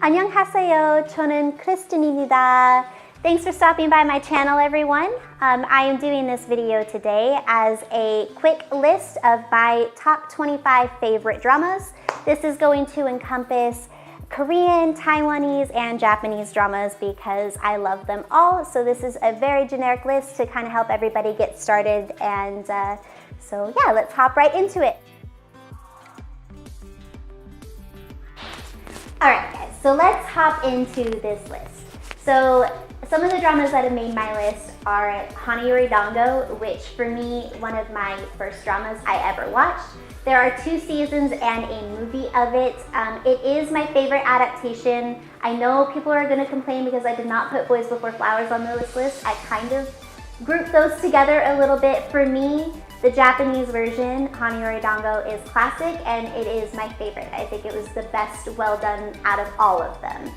안녕하세요. 저는 크리스틴입니다. Thanks for stopping by my channel, everyone. I am doing this video today as a quick list of my top 25 favorite dramas. This is going to encompass Korean, Taiwanese, and Japanese dramas because I love them all. So this is a very generic list to kind of help everybody get started. And so yeah, let's hop right into it. All right, guys, so let's hop into this list. So some of the dramas that have made my list are Hana, Yori, Dango, which for me, one of my first dramas I ever watched. There are 2 seasons and a movie of it. It is my favorite adaptation. I know people are gonna complain because I did not put Boys Before Flowers on this list. I kind of grouped those together a little bit. For me, the Japanese version, Hana, Yori, Dango, is classic and it is my favorite. I think it was the best well done out of all of them.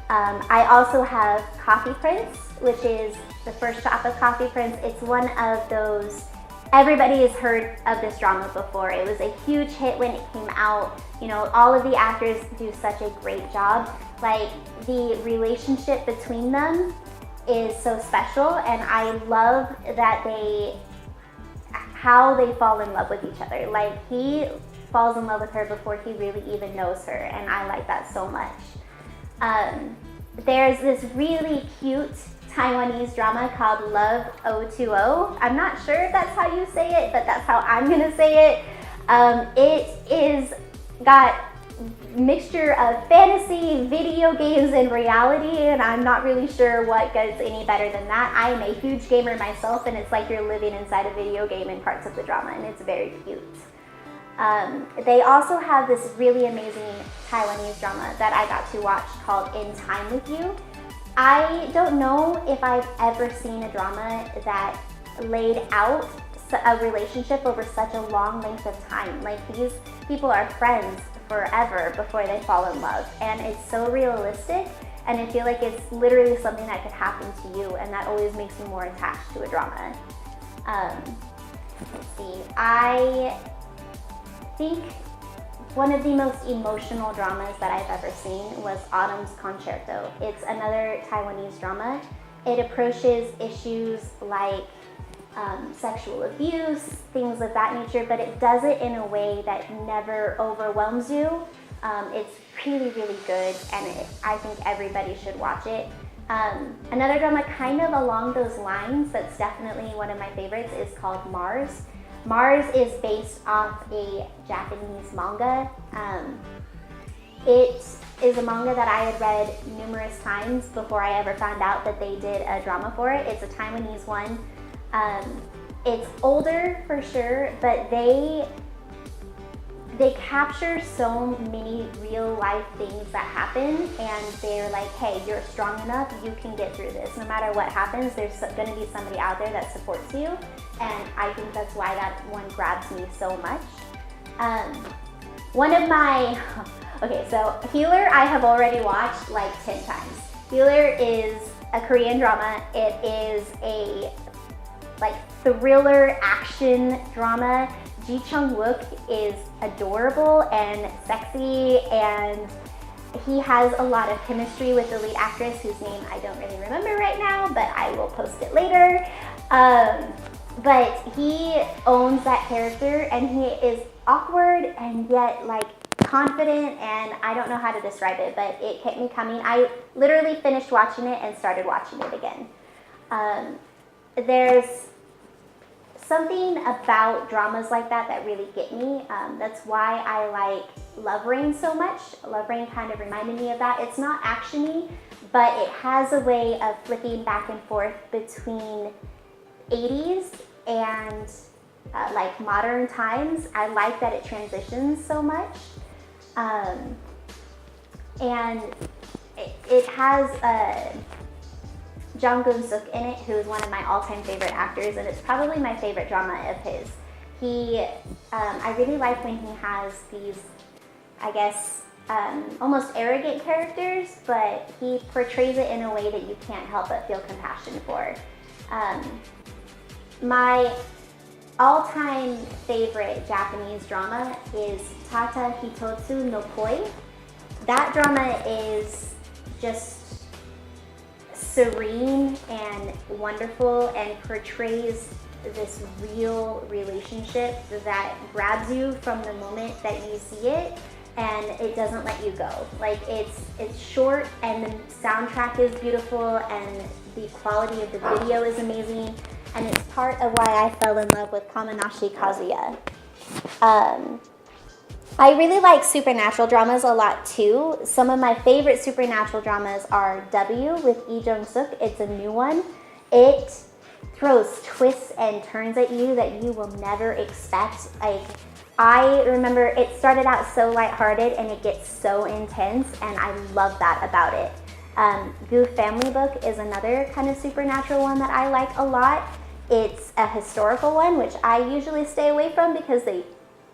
I also have Coffee Prince, which is the first shot of Coffee Prince. It's one of those, everybody has heard of this drama before. It was a huge hit when it came out. You know, all of the actors do such a great job. Like, the relationship between them is so special, and I love that how they fall in love with each other. Like, he falls in love with her before he really even knows her, and I like that so much. There's this really cute Taiwanese drama called Love 020. I'm not sure if that's how you say it, but that's how I'm gonna say it. It is got mixture of fantasy, video games, and reality, and I'm not really sure what gets any better than that. I am a huge gamer myself, and it's like you're living inside a video game in parts of the drama, and it's very cute. They also have this really amazing Taiwanese drama that I got to watch called In Time With You. I don't know if I've ever seen a drama that laid out a relationship over such a long length of time. Like, these people are friends forever before they fall in love, and it's so realistic, and I feel like it's literally something that could happen to you, and that always makes me more attached to a drama. Let's see, I think one of the most emotional dramas that I've ever seen was Autumn's Concerto. It's another Taiwanese drama. It approaches issues like sexual abuse, things of that nature, but it does it in a way that never overwhelms you. It's really, really good, and I think everybody should watch it. Another drama kind of along those lines that's definitely one of my favorites is called Mars. Mars is based off a Japanese manga. It is a manga that I had read numerous times before I ever found out that they did a drama for it. It's a Taiwanese one. It's older for sure, but they capture so many real life things that happen, and they're like, hey, you're strong enough, you can get through this. No matter what happens, there's gonna be somebody out there that supports you, and I think that's why that one grabs me so much. One of my, okay, so Healer I have already watched like 10 times. Healer is a Korean drama. It is a like thriller action drama. Ji Chung-wook is adorable and sexy, and he has a lot of chemistry with the lead actress, whose name I don't really remember right now, but I will post it later. But he owns that character, and he is awkward and yet like confident, and I don't know how to describe it, but it kept me coming. I literally finished watching it and started watching it again. There's something about dramas like that really get me. That's why I like Love Rain so much. Love Rain kind of reminded me of that. It's not action-y, but it has a way of flicking back and forth between 80s and like modern times. I like that it transitions so much. And it has Jang Goong-suk in it, who is one of my all-time favorite actors, and it's probably my favorite drama of his. I really like when he has these, I guess, almost arrogant characters, but he portrays it in a way that you can't help but feel compassion for. My all-time favorite Japanese drama is Tatta Hitotsu no Koi. that drama is just serene and wonderful and portrays this real relationship that grabs you from the moment that you see it, and it doesn't let you go. Like it's short, and the soundtrack is beautiful, and the quality of the video is amazing, and it's part of why I fell in love with Kamanashi Kazuya. I really like supernatural dramas a lot too. Some of my favorite supernatural dramas are W with Lee Jung-suk. It's a new one. It throws twists and turns at you that you will never expect. Like, I remember it started out so lighthearted and it gets so intense, and I love that about it. Goof Family Book is another kind of supernatural one that I like a lot. It's a historical one, which I usually stay away from because they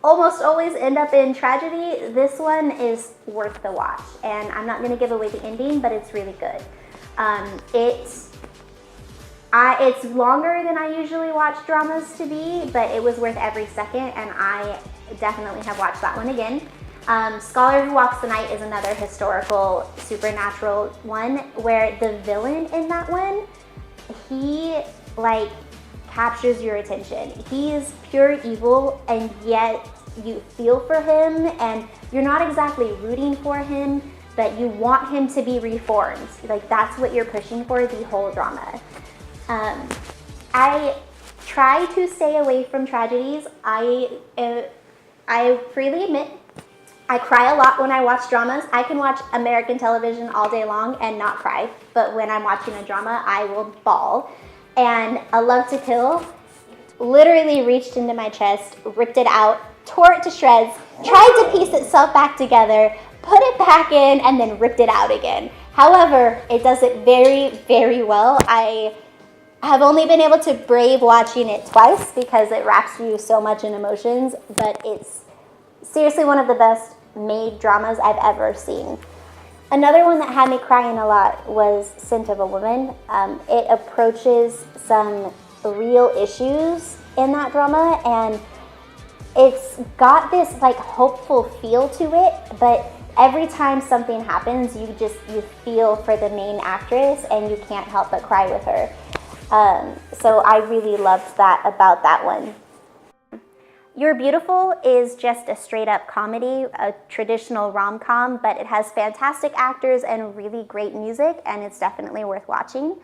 almost always end up in tragedy. This one is worth the watch, and I'm not going to give away the ending, but it's really good. It's longer than I usually watch dramas to be, but it was worth every second, and I definitely have watched that one again. Scholar Who Walks the Night is another historical supernatural one where the villain in that one, he like captures your attention. He is pure evil, and yet you feel for him, and you're not exactly rooting for him, but you want him to be reformed. Like, that's what you're pushing for the whole drama. I try to stay away from tragedies. I freely admit I cry a lot when I watch dramas. I can watch American television all day long and not cry, but when I'm watching a drama, I will bawl. And A Love to Kill literally reached into my chest, ripped it out, tore it to shreds, tried to piece itself back together, put it back in, and then ripped it out again. However, it does it very, very well. I have only been able to brave watching it twice because it wraps you so much in emotions, but it's seriously one of the best made dramas I've ever seen. Another one that had me crying a lot was Scent of a Woman. It approaches some real issues in that drama, and it's got this like hopeful feel to it, but every time something happens, you feel for the main actress, and you can't help but cry with her. So I really loved that about that one. You're Beautiful is just a straight up comedy, a traditional rom-com, but it has fantastic actors and really great music, and it's definitely worth watching.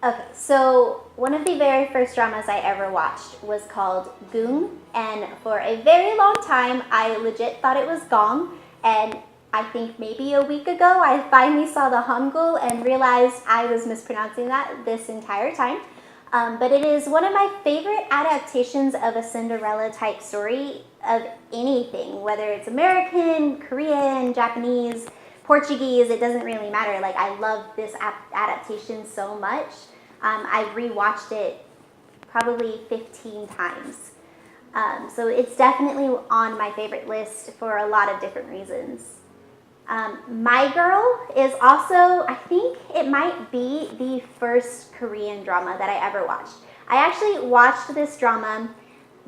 Okay, so one of the very first dramas I ever watched was called Goong, and for a very long time, I legit thought it was Gong, and I think maybe a week ago, I finally saw the Hangul and realized I was mispronouncing that this entire time. But it is one of my favorite adaptations of a Cinderella type story of anything, whether it's American, Korean, Japanese, Portuguese, it doesn't really matter. Like, I love this adaptation so much. I've rewatched it probably 15 times. So it's definitely on my favorite list for a lot of different reasons. My Girl is also, I think it might be the first Korean drama that I ever watched. I actually watched this drama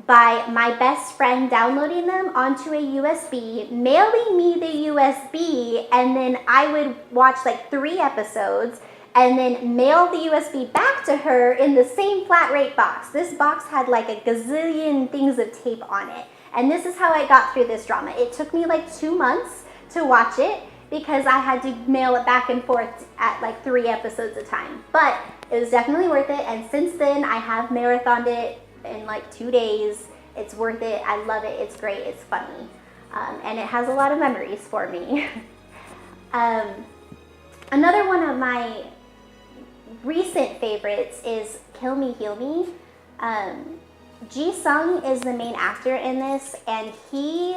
by my best friend downloading them onto a USB, mailing me the USB, and then I would watch like 3 episodes and then mail the USB back to her in the same flat rate box. This box had like a gazillion things of tape on it. And this is how I got through this drama. It took me like 2 months to watch it because I had to mail it back and forth at like 3 episodes a time. But it was definitely worth it, and since then I have marathoned it in like 2 days. It's worth it. I love it. It's great. It's funny. And it has a lot of memories for me. Another one of my recent favorites is Kill Me, Heal Me. Ji-sung is the main actor in this, and he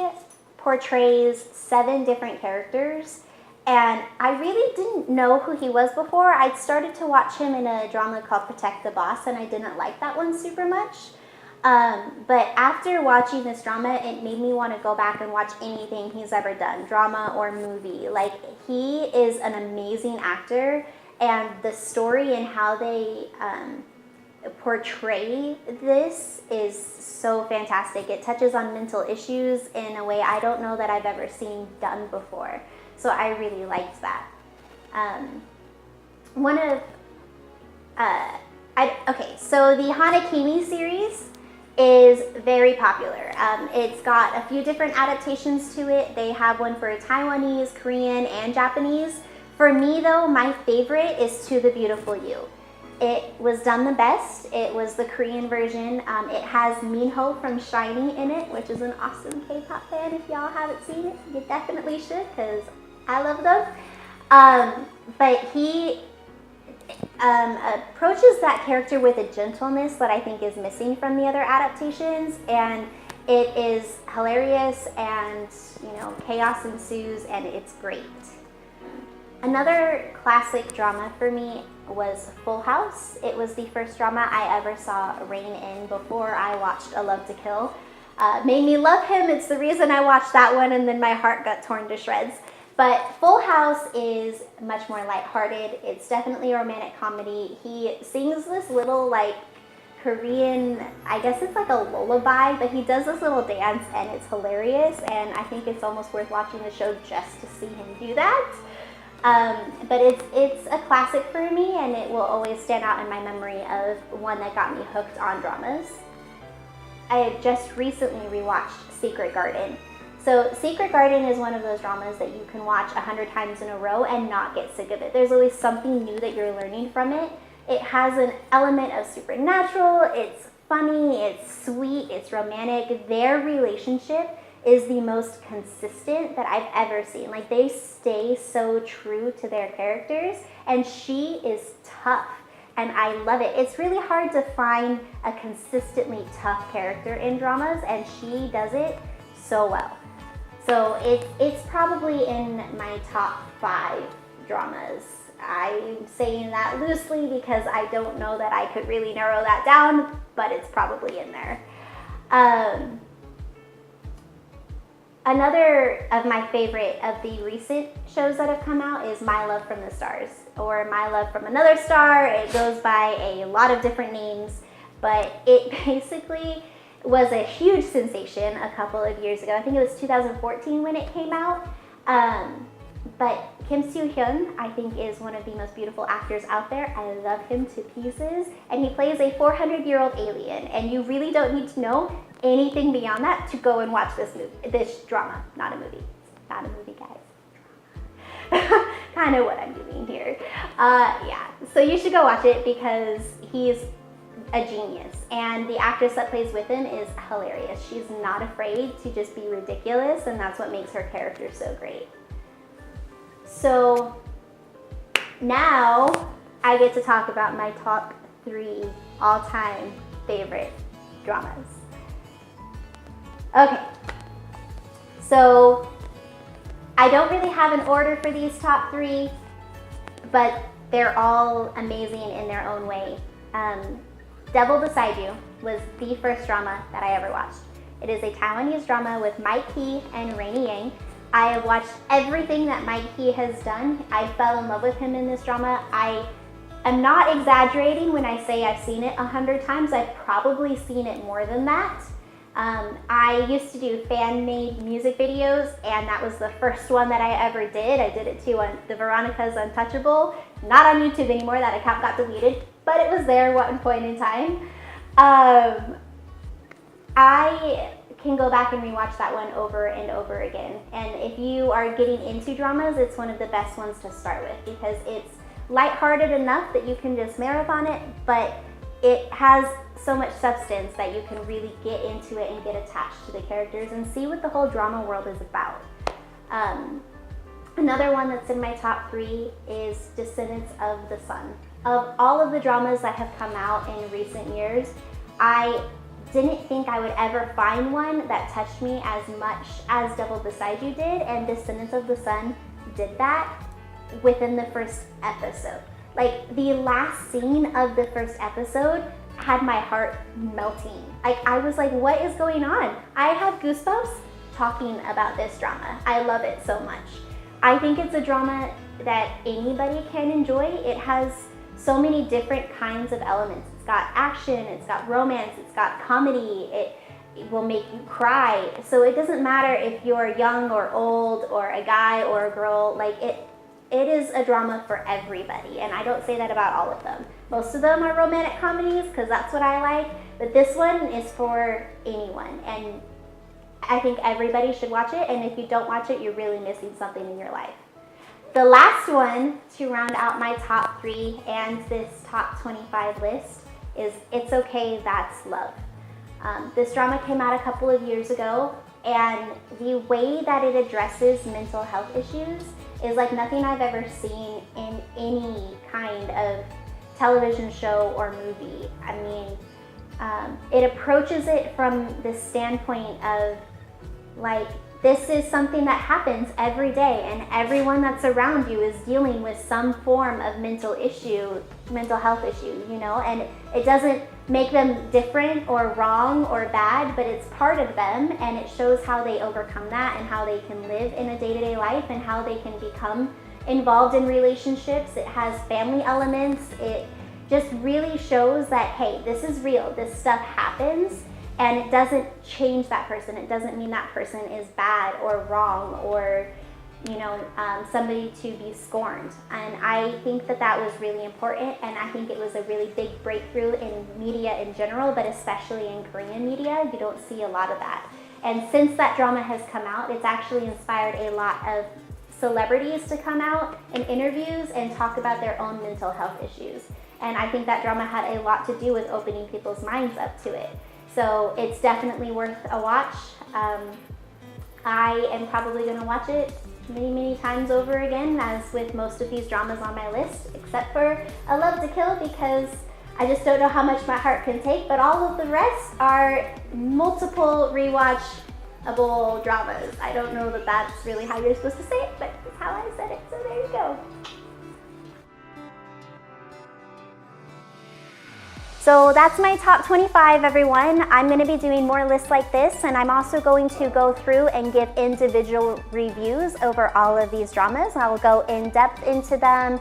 portrays 7 different characters, and I really didn't know who he was before. I'd started to watch him in a drama called Protect the Boss, and I didn't like that one super much. But after watching this drama, it made me want to go back and watch anything he's ever done, drama or movie. Like, he is an amazing actor, and the story and how they portray this is so fantastic. It touches on mental issues in a way I don't know that I've ever seen done before. So I really liked that. So the Hana series is very popular. It's got a few different adaptations to it. They have one for Taiwanese, Korean, and Japanese. For me though, my favorite is To the Beautiful You. It was done the best. It was the Korean version. It has Minho from SHINee in it, which is an awesome K-pop fan. If y'all haven't seen it, you definitely should, because I love them. But he approaches that character with a gentleness that I think is missing from the other adaptations, and it is hilarious, and chaos ensues, and it's great. Another classic drama for me was Full House. It was the first drama I ever saw rein in before I watched A Love to Kill. Made me love him. It's the reason I watched that one, and then my heart got torn to shreds. But Full House is much more lighthearted. It's definitely a romantic comedy. He sings this little Korean, I guess it's like a lullaby, but he does this little dance and it's hilarious, and I think it's almost worth watching the show just to see him do that. But it's a classic for me, and it will always stand out in my memory of one that got me hooked on dramas. I had just recently rewatched Secret Garden. So Secret Garden is one of those dramas that you can watch 100 times in a row and not get sick of it. There's always something new that you're learning from it. It has an element of supernatural, it's funny, it's sweet, it's romantic. Their relationship is the most consistent that I've ever seen. Like, they stay so true to their characters, and she is tough, and I love it. It's really hard to find a consistently tough character in dramas, and she does it so well. So it's probably in my top 5 dramas. I'm saying that loosely because I don't know that I could really narrow that down, but it's probably in there. Another of my favorite of the recent shows that have come out is My Love from the Stars, or My Love from Another Star. It goes by a lot of different names, but it basically was a huge sensation a couple of years ago. I think it was 2014 when it came out. But Kim Soo-hyun, I think, is one of the most beautiful actors out there. I love him to pieces. And he plays a 400-year-old alien. And you really don't need to know anything beyond that to go and watch this drama. Not a movie. Not a movie, guys. Kind of what I'm doing here. Yeah, so you should go watch it because he's a genius. And the actress that plays with him is hilarious. She's not afraid to just be ridiculous, and that's what makes her character so great. So now I get to talk about my top 3 all-time favorite dramas. Okay, so I don't really have an order for these top 3, but they're all amazing in their own way. Devil Beside You was the first drama that I ever watched. It is a Taiwanese drama with Mike Key and Rainy Yang. I have watched everything that Mike Key has done. I fell in love with him in this drama. I am not exaggerating when I say I've seen it 100 times. I've probably seen it more than that. I used to do fan-made music videos, and that was the first one that I ever did. I did it too on the Veronica's Untouchable. Not on YouTube anymore, that account got deleted, but it was there at one point in time. I can go back and rewatch that one over and over again. And if you are getting into dramas, it's one of the best ones to start with because it's lighthearted enough that you can just marathon it, but it has so much substance that you can really get into it and get attached to the characters and see what the whole drama world is about. Another one that's in my top 3 is Descendants of the Sun. Of all of the dramas that have come out in recent years, I didn't think I would ever find one that touched me as much as Devil Beside You did, and Descendants of the Sun did that within the first episode. Like, the last scene of the first episode had my heart melting. I was like, what is going on? I have goosebumps talking about this drama. I love it so much. I think it's a drama that anybody can enjoy. It has so many different kinds of elements. It's got action, it's got romance, it's got comedy, it will make you cry. So it doesn't matter if you're young or old or a guy or a girl, like it is a drama for everybody. And I don't say that about all of them. Most of them are romantic comedies because that's what I like, but this one is for anyone. And I think everybody should watch it, and if you don't watch it, you're really missing something in your life. The last one to round out my top 3 and this top 25 list is It's Okay, That's Love. This drama came out a couple of years ago, and the way that it addresses mental health issues is like nothing I've ever seen in any kind of television show or movie. I mean, it approaches it from the standpoint of like, this is something that happens every day, and everyone that's around you is dealing with some form of mental health issue, you know, and it doesn't make them different or wrong or bad, but it's part of them, and it shows how they overcome that and how they can live in a day-to-day life and how they can become involved in relationships. It has family elements. It just really shows that, hey, this is real, this stuff happens, and it doesn't change that person. It doesn't mean that person is bad or wrong or, you know, somebody to be scorned. And I think that that was really important, and I think it was a really big breakthrough in media in general, but especially in Korean media. You don't see a lot of that. And since that drama has come out, it's actually inspired a lot of celebrities to come out in interviews and talk about their own mental health issues. And I think that drama had a lot to do with opening people's minds up to it. So it's definitely worth a watch. I am probably going to watch it many times over again, as with most of these dramas on my list, except for A Love to Kill, because I just don't know how much my heart can take, but all of the rest are multiple rewatchable dramas. I don't know that that's really how you're supposed to say it, but it's how I said it, so there you go. So that's my top 25, everyone. I'm going to be doing more lists like this, and I'm also going to go through and give individual reviews over all of these dramas. I will go in depth into them,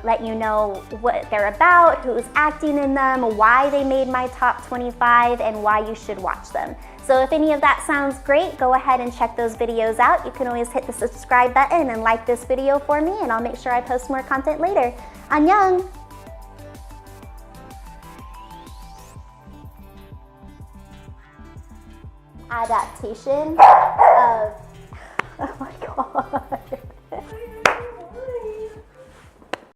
let you know what they're about, who's acting in them, why they made my top 25, and why you should watch them. So if any of that sounds great, go ahead and check those videos out. You can always hit the subscribe button and like this video for me, and I'll make sure I post more content later. Annyeong! Adaptation of, oh my god.